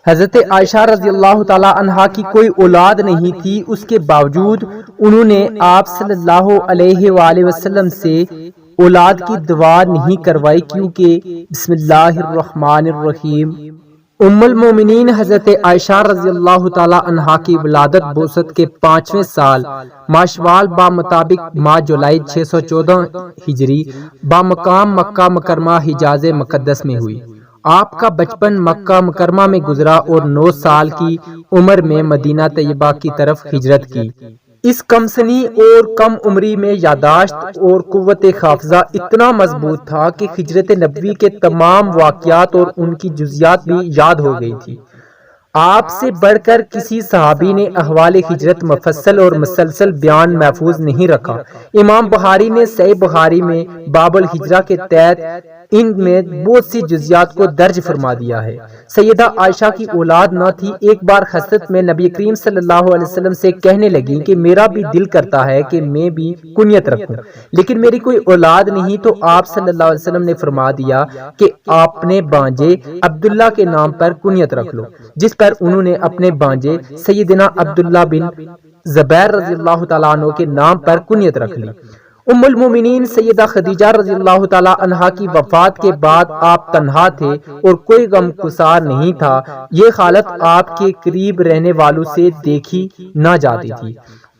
حضرت عائشہ رضی اللہ تعالی عنہا کی کوئی اولاد نہیں تھی، اس کے باوجود انہوں نے آپ صلی اللہ علیہ وآلہ وسلم سے اولاد کی دعا نہیں کروائی، کیونکہ بسم اللہ الرحمن الرحیم ام المومنین حضرت عائشہ رضی اللہ تعالی عنہا کی ولادت بعثت کے 5ویں سال ماشوال بامطابق ماہ جولائی 614 ہجری بامقام مکہ مکرمہ حجاز مقدس میں ہوئی۔ آپ کا بچپن مکہ مکرمہ میں گزرا اور 9 سال کی عمر میں مدینہ طیبہ کی طرف ہجرت کی۔ اس کم سنی اور کم عمری میں یادداشت اور قوت حافظہ اتنا مضبوط تھا کہ ہجرت نبوی کے تمام واقعات اور ان کی جزیات بھی یاد ہو گئی تھی۔ آپ سے بڑھ کر کسی صحابی نے احوال ہجرت مفصل اور مسلسل بیان محفوظ نہیں رکھا۔ امام بخاری نے صحیح بخاری میں باب الہجرہ کے تحت ان میں بہت سی جزیات کو درج فرما دیا ہے۔ سیدہ عائشہ کی اولاد نہ تھی۔ ایک بار حضرت میں نبی کریم صلی اللہ علیہ وسلم سے کہنے لگی کہ میرا بھی دل کرتا ہے کہ میں بھی کنیت رکھوں، لیکن میری کوئی اولاد نہیں، تو آپ صلی اللہ علیہ وسلم نے فرما دیا کہ اپنے بانجے عبداللہ کے نام پر کنیت رکھ لو، جس پر انہوں نے اپنے بانجے سیدنا عبداللہ بن زبیر رضی اللہ تعالیٰ عنہ کے نام پر کنیت رکھ لی۔ ام المومنین سیدہ خدیجہ رضی اللہ تعالیٰ عنہا کی وفات کے بعد آپ تنہا تھے اور کوئی غم گسار نہیں تھا۔ یہ حالت آپ کے قریب رہنے والوں سے دیکھی نہ جاتی تھی۔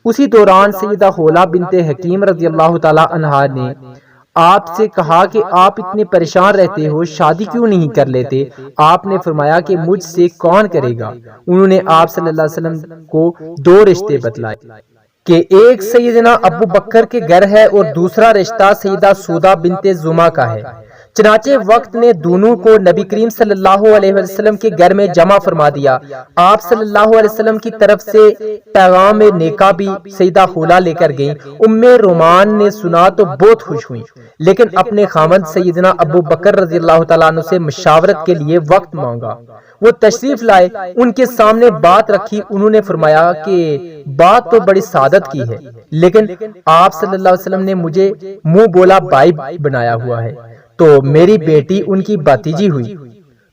اسی دوران سیدہ خولہ بنت حکیم رضی اللہ تعالیٰ عنہا نے آپ سے کہا کہ آپ اتنے پریشان رہتے ہو، شادی کیوں نہیں کر لیتے؟ آپ نے فرمایا کہ مجھ سے کون کرے گا؟ انہوں نے آپ صلی اللہ علیہ وسلم کو 2 رشتے بتلائے کہ ایک سیدنا ابو بکر کے گھر ہے اور دوسرا رشتہ سیدہ سودہ بنت زمعہ کا ہے۔ چنانچہ وقت نے دونوں کو نبی کریم صلی اللہ علیہ وسلم کے گھر میں جمع فرما دیا۔ آپ صلی اللہ علیہ وسلم کی طرف سے پیغام نکاح بھی سیدہ خولہ لے کر گئیں۔ ام رومان نے سنا تو بہت خوش ہوئی، لیکن اپنے خاوند سیدنا ابو بکر رضی اللہ تعالیٰ عنہ سے مشاورت کے لیے وقت مانگا۔ وہ تشریف لائے، ان کے سامنے بات رکھی۔ انہوں نے فرمایا کہ بات تو بڑی سعادت کی ہے، لیکن آپ صلی اللہ علیہ وسلم نے مجھے منہ بولا بائی بنایا ہوا ہے، تو میری بیٹی ان کی بھتیجی ہوئی،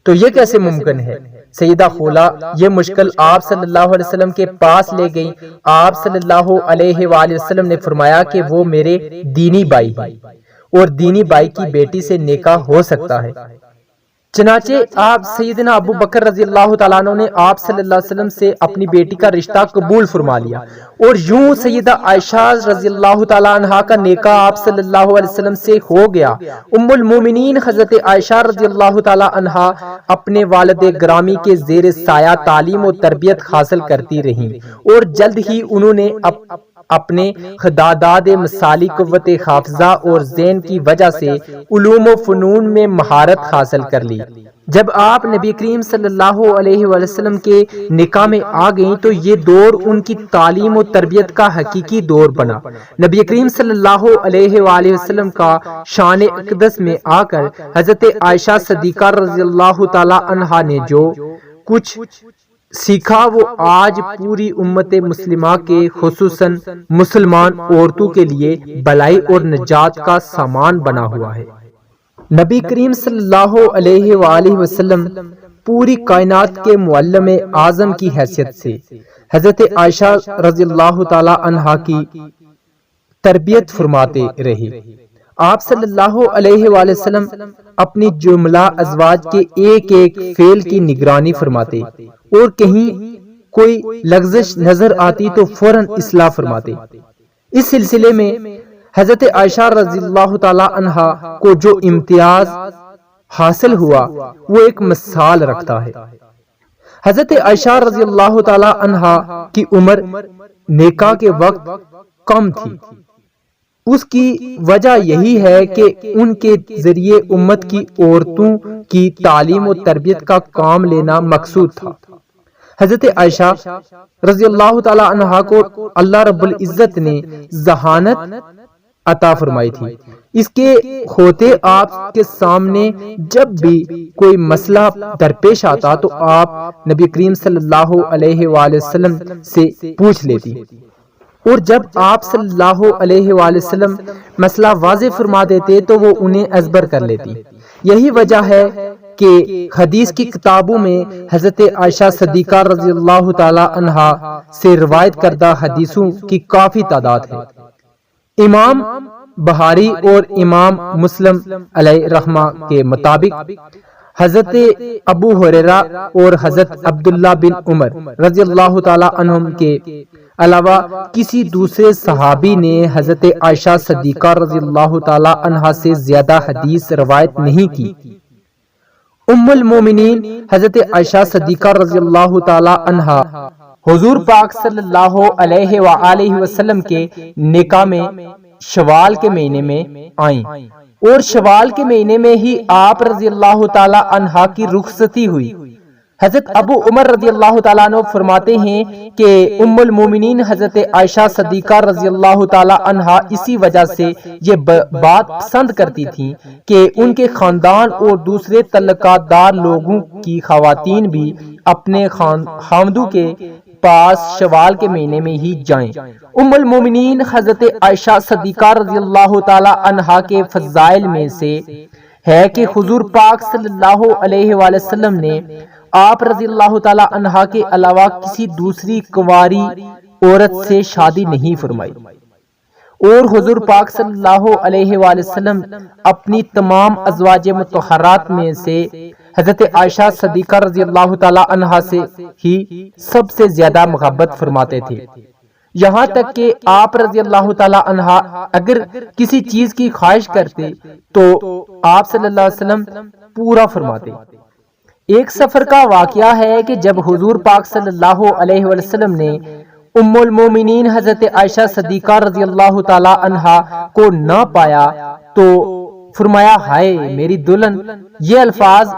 تو یہ کیسے ممکن ہے؟ سیدہ خولہ یہ مشکل آپ صلی اللہ علیہ وسلم کے پاس لے گئی۔ آپ صلی اللہ علیہ وآلہ وسلم نے فرمایا کہ وہ میرے دینی بھائی ہیں اور دینی بھائی کی بیٹی سے نکاح ہو سکتا ہے۔ چنانچہ آپ سیدنا ابو بکر رضی اللہ تعالیٰ عنہ نے آپ صلی اللہ علیہ وسلم سے اپنی بیٹی کا رشتہ قبول فرما لیا، اور یوں سیدہ عائشہ رضی اللہ تعالیٰ عنہا کا نکاح آپ صلی اللہ علیہ وسلم سے ہو گیا۔ ام المومنین حضرت عائشہ رضی اللہ تعالیٰ عنہا اپنے والد گرامی کے زیر سایہ تعلیم و تربیت حاصل کرتی رہیں، اور جلد ہی انہوں نے اپنے خداداد مثالی قوت حافظہ اور ذہن کی وجہ سے علوم و فنون میں مہارت حاصل کر لی۔ جب آپ نبی کریم صلی اللہ علیہ وسلم کے نکاح میں آ گئیں تو یہ دور ان کی تعلیم و تربیت کا حقیقی دور بنا۔ نبی کریم صلی اللہ علیہ وآلہ وسلم کا شان اقدس میں آ کر حضرت عائشہ صدیقہ رضی اللہ تعالی عنہا نے جو کچھ سیکھا وہ آج پوری امت مسلمہ کے خصوصاً مسلمان عورتوں کے لیے بھلائی اور نجات کا سامان بنا ہوا ہے۔ نبی کریم صلی اللہ علیہ وآلہ وسلم پوری کائنات کے معلم اعظم کی حیثیت سے حضرت عائشہ رضی اللہ تعالی عنہا کی تربیت فرماتے رہے۔ آپ صلی اللہ علیہ وآلہ وسلم اپنی جملہ ازواج کے ایک ایک فعل کی نگرانی فرماتے، اور کہیں کوئی لغزش نظر آتی تو فوراً اصلاح فرماتے۔ اس سلسلے میں حضرت عائشہ رضی اللہ تعالی عنہا کو جو امتیاز حاصل ہوا وہ ایک مثال رکھتا ہے۔ حضرت عائشہ رضی اللہ تعالی عنہا کی عمر نکاح کے وقت کم تھی۔ اس کی وجہ یہی ہے کہ ان کے ذریعے امت کی عورتوں کی تعلیم و تربیت کا کام لینا مقصود تھا۔ حضرت عائشہ رضی اللہ تعالی عنہا کو اللہ رب العزت نے ذہانت عطا فرمائی تھی۔ اس کے ہوتے آپ کے سامنے جب بھی کوئی مسئلہ درپیش آتا تو آپ نبی کریم صلی اللہ علیہ وآلہ وسلم سے پوچھ لیتی، اور جب آپ صلی اللہ علیہ وآلہ وسلم مسئلہ واضح فرما دیتے تو وہ انہیں ازبر کر لیتی۔ یہی وجہ ہے کہ حدیث کی کتابوں میں حضرت عائشہ صدیقہ رضی اللہ تعالی عنہا سے روایت کردہ حدیثوں کی کافی تعداد ہے۔ امام بخاری اور امام مسلم علیہ رحمہ کے مطابق حضرت ابو ہریرہ اور حضرت عبداللہ بن عمر رضی اللہ تعالی عنہم کے علاوہ کسی دوسرے صحابی نے حضرت عائشہ صدیقہ رضی اللہ تعالی عنہا سے زیادہ حدیث روایت نہیں کی۔ ام المومنین حضرت عائشہ صدیقہ رضی اللہ تعالی عنہا حضور پاک صلی اللہ علیہ وآلہ وسلم کے نکاح میں شوال کے مہینے میں آئیں اور شوال کے مہینے میں ہی آپ رضی اللہ تعالی عنہا کی رخصتی ہوئی۔ حضرت ابو عمر رضی اللہ تعالیٰ عنہ فرماتے ہیں کہ ام المومنین حضرت عائشہ صدیقہ رضی اللہ تعالیٰ عنہا اسی وجہ سے یہ بات پسند کرتی تھیں کہ ان کے خاندان اور دوسرے تعلقات دار لوگوں کی خواتین بھی اپنے خاوندوں کے پاس شوال کے مہینے میں ہی جائیں۔ ام المومنین حضرت عائشہ صدیقہ رضی اللہ تعالیٰ عنہا کے فضائل میں سے ہے کہ حضور پاک صلی اللہ علیہ وآلہ وسلم نے آپ رضی اللہ تعالی عنہا کے علاوہ کسی دوسری کنواری عورت سے شادی نہیں فرمائی، اور حضور پاک صلی اللہ علیہ وآلہ وسلم اپنی تمام ازواج مطہرات میں سے حضرت عائشہ صدیقہ رضی اللہ تعالی عنہا سے ہی سب سے زیادہ محبت فرماتے تھے، یہاں تک کہ آپ رضی اللہ تعالی عنہا اگر کسی چیز کی خواہش کرتے تو آپ صلی اللہ علیہ وسلم پورا فرماتے۔ ایک سفر کا واقعہ ہے کہ جب حضور پاک صلی اللہ علیہ وسلم نے ام المومنین حضرت عائشہ صدیقہ رضی اللہ تعالی عنہا کو نہ پایا تو فرمایا ہائے میری دلہن۔ یہ الفاظ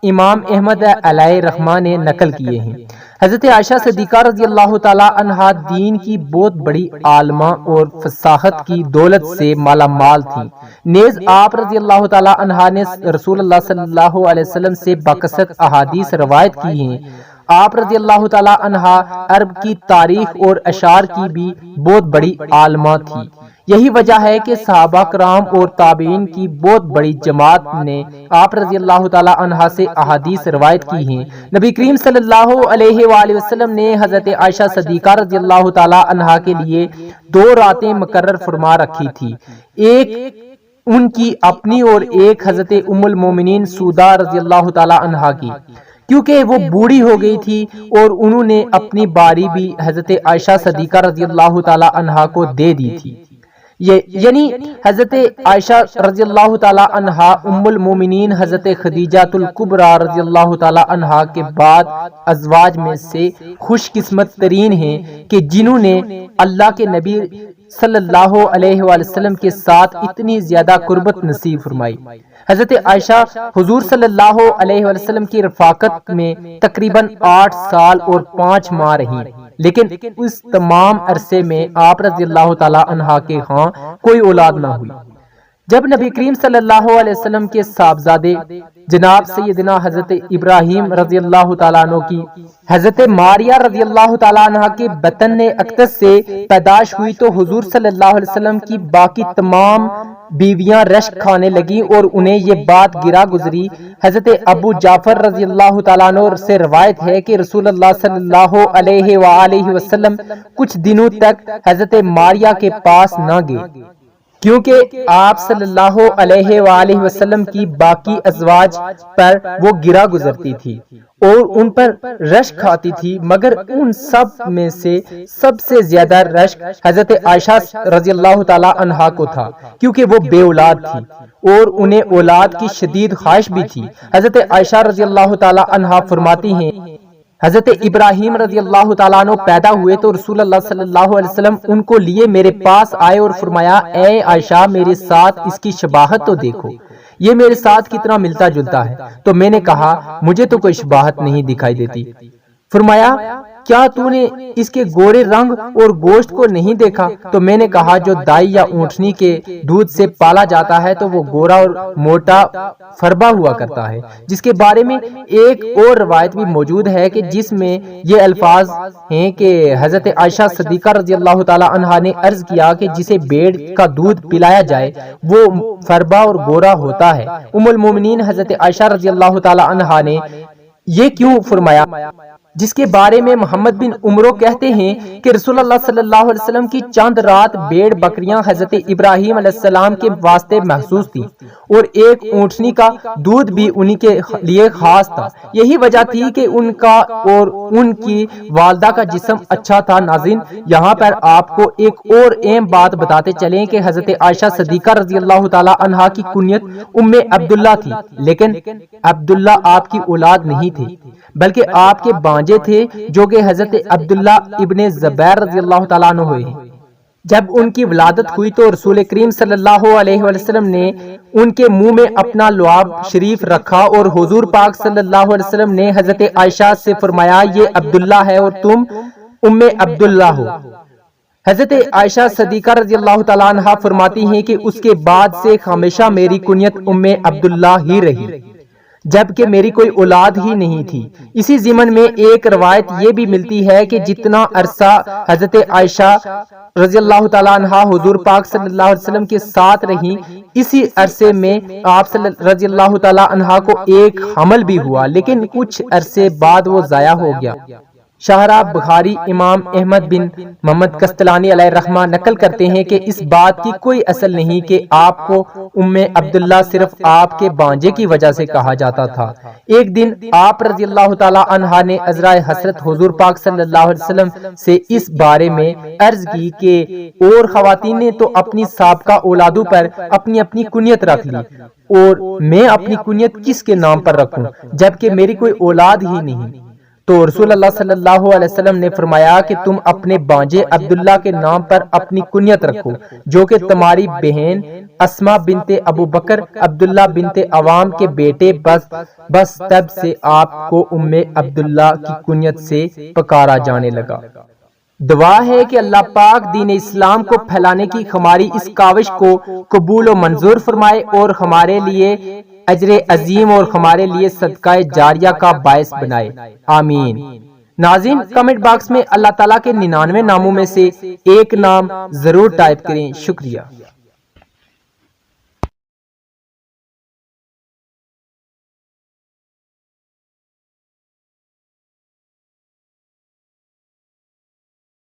امام احمد علیہ رحمہ نے نقل کیے ہیں۔ حضرت عائشہ صدیقہ رضی اللہ تعالی عنہا دین کی بہت بڑی عالمہ اور فصاحت کی دولت سے مالا مال تھی، نیز آپ رضی اللہ تعالی عنہا نے رسول اللہ صلی اللہ علیہ وسلم سے بکثرت احادیث روایت کی ہیں۔ آپ رضی اللہ تعالی عنہا عرب کی تاریخ اور اشعار کی بھی بہت بڑی عالمہ تھی۔ یہی وجہ ہے کہ صحابہ کرام اور تابعین کی بہت بڑی جماعت نے آپ رضی اللہ تعالی عنہا سے احادیث روایت کی ہیں۔ نبی کریم صلی اللہ علیہ وآلہ وسلم نے حضرت عائشہ صدیقہ رضی اللہ تعالی عنہا کے لیے 2 راتیں مقرر فرما رکھی تھی، ایک ان کی اپنی اور ایک حضرت ام المومنین سودا رضی اللہ تعالی عنہا کی، کیونکہ وہ بوڑھی ہو گئی تھی اور انہوں نے اپنی باری بھی حضرت عائشہ صدیقہ رضی اللہ تعالی عنہا کو دے دی تھی۔ یعنی حضرت عائشہ رضی اللہ تعالی عنہا ام المومنین حضرت خدیجہ الکبریٰ رضی اللہ تعالی عنہا کے بعد ازواج میں سے خوش قسمت ترین ہیں کہ جنہوں نے اللہ کے نبی صلی اللہ علیہ وآلہ وسلم کے ساتھ اتنی زیادہ قربت نصیب فرمائی۔ حضرت عائشہ حضور صلی اللہ علیہ وآلہ وسلم کی رفاقت میں تقریباً 8 سال اور 5 ماہ رہیں، لیکن اس تمام عرصے میں آپ رضی اللہ تعالی عنہا کے ہاں کوئی اولاد نہ ہوئی۔ جب نبی کریم صلی اللہ علیہ وسلم کے صاحبزادے جناب سیدنا حضرت ابراہیم رضی اللہ تعالیٰ عنہ کی حضرت ماریہ رضی اللہ تعالیٰ عنہ کے بطن اقدس سے پیدائش ہوئی تو حضور صلی اللہ علیہ وسلم کی باقی تمام بیویاں رشک کھانے لگیں اور انہیں یہ بات گرا گزری۔ حضرت ابو جعفر رضی اللہ تعالیٰ عنہ سے روایت ہے کہ رسول اللہ صلی اللہ علیہ وآلہ وسلم کچھ دنوں تک حضرت ماریہ کے پاس نہ گئے، کیونکہ آپ صلی اللہ علیہ وآلہ وسلم کی باقی ازواج پر وہ گرا گزرتی تھی اور ان پر رشک کھاتی تھی، مگر ان سب میں سے سب سے زیادہ رشک حضرت عائشہ رضی اللہ تعالی عنہا کو تھا، کیونکہ وہ بے اولاد تھی اور انہیں اولاد کی شدید خواہش بھی تھی۔ حضرت عائشہ رضی اللہ تعالی عنہا فرماتی ہیں حضرت ابراہیم رضی اللہ تعالیٰ عنہ پیدا ہوئے تو رسول اللہ صلی اللہ علیہ وسلم ان کو لیے میرے پاس آئے اور فرمایا اے عائشہ میرے ساتھ اس کی شباہت تو دیکھو، یہ میرے ساتھ کتنا ملتا جلتا ہے۔ تو میں نے کہا مجھے تو کوئی شباہت نہیں دکھائی دیتی۔ فرمایا کیا تو نے اس کے گورے رنگ اور گوشت کو نہیں دیکھا؟ تو میں نے کہا جو دائی یا اونٹنی کے دودھ سے پالا جاتا ہے تو وہ گورا اور موٹا فربا ہوا کرتا ہے، جس کے بارے میں ایک اور روایت بھی موجود ہے کہ جس میں یہ الفاظ ہیں کہ حضرت عائشہ صدیقہ رضی اللہ تعالی عنہا نے عرض کیا کہ جسے بھیڑ کا دودھ پلایا جائے وہ فربا اور گورا ہوتا ہے۔ ام المومنین حضرت عائشہ رضی اللہ تعالی عنہا نے یہ کیوں فرمایا؟ جس کے بارے میں محمد بن عمرو کہتے ہیں کہ رسول اللہ صلی اللہ علیہ وسلم کی چند رات بھیڑ بکریاں حضرت ابراہیم علیہ السلام کے واسطے محسوس تھی اور ایک اونٹنی کا دودھ بھی انہی کے لیے خاص تھا۔ یہی وجہ تھی کہ ان کا اور ان کی والدہ کا جسم اچھا تھا۔ ناظرین، یہاں پر آپ کو ایک اور اہم بات بتاتے چلیں کہ حضرت عائشہ صدیقہ رضی اللہ تعالی عنہا کی کنیت ام عبداللہ تھی، لیکن عبداللہ آپ کی اولاد نہیں تھی بلکہ آپ کے بانجے تھے جو کہ حضرت عبداللہ ابن زبیر رضی اللہ تعالیٰ عنہ ہوئے ہیں۔ جب ان کی ولادت ہوئی تو رسول کریم صلی اللہ علیہ وسلم نے ان کے منہ میں اپنا لعاب شریف رکھا اور حضور پاک صلی اللہ علیہ وسلم نے حضرت عائشہ سے فرمایا یہ عبداللہ ہے اور تم ام عبداللہ ہو۔ حضرت عائشہ صدیقہ رضی اللہ تعالیٰ عنہ فرماتی ہیں کہ اس کے بعد سے ہمیشہ میری کنیت ام عبداللہ ہی رہی جبکہ میری کوئی اولاد ہی نہیں تھی۔ اسی ضمن میں ایک روایت یہ بھی ملتی ہے کہ جتنا عرصہ حضرت عائشہ رضی اللہ تعالیٰ عنہ حضور پاک صلی اللہ علیہ وسلم کے ساتھ رہیں، اسی عرصے میں آپ رضی اللہ تعالیٰ عنہ کو ایک حمل بھی ہوا، لیکن کچھ عرصے بعد وہ ضائع ہو گیا۔ شاہراہ بخاری امام احمد بن محمد قسطلانی علیہ الرحمہ نقل کرتے ہیں کہ اس بات کی کوئی اصل نہیں کہ آپ کو ام عبداللہ صرف آپ کے بانجے کی وجہ سے کہا جاتا تھا۔ ایک دن آپ رضی اللہ تعالی عنہ نے عذرائے حسرت حضور پاک صلی اللہ علیہ وسلم سے اس بارے میں عرض کی کہ اور خواتین نے تو اپنی سابقہ اولادوں پر اپنی اپنی کنیت رکھ لی اور میں اپنی کنیت کس کے نام پر رکھوں جبکہ میری کوئی اولاد ہی نہیں؟ تو رسول اللہ صلی اللہ علیہ وسلم نے فرمایا کہ تم اپنے بانجے عبداللہ کے نام پر اپنی کنیت رکھو جو کہ تمہاری بہن اسما بنت ابو بکر عبداللہ بنت عوام کے بیٹے بس تب سے آپ کو ام عبداللہ کی کنیت سے پکارا جانے لگا۔ دعا ہے کہ اللہ پاک دین اسلام کو پھیلانے کی ہماری اس کاوش کو قبول و منظور فرمائے اور ہمارے لیے اجر عظیم اور ہمارے لیے صدقہ جاریہ کا باعث بنائے، آمین۔ ناظرین، کمنٹ باکس میں اللہ تعالیٰ کے 99 ناموں میں سے ایک نام ضرور ٹائپ کریں۔ شکریہ۔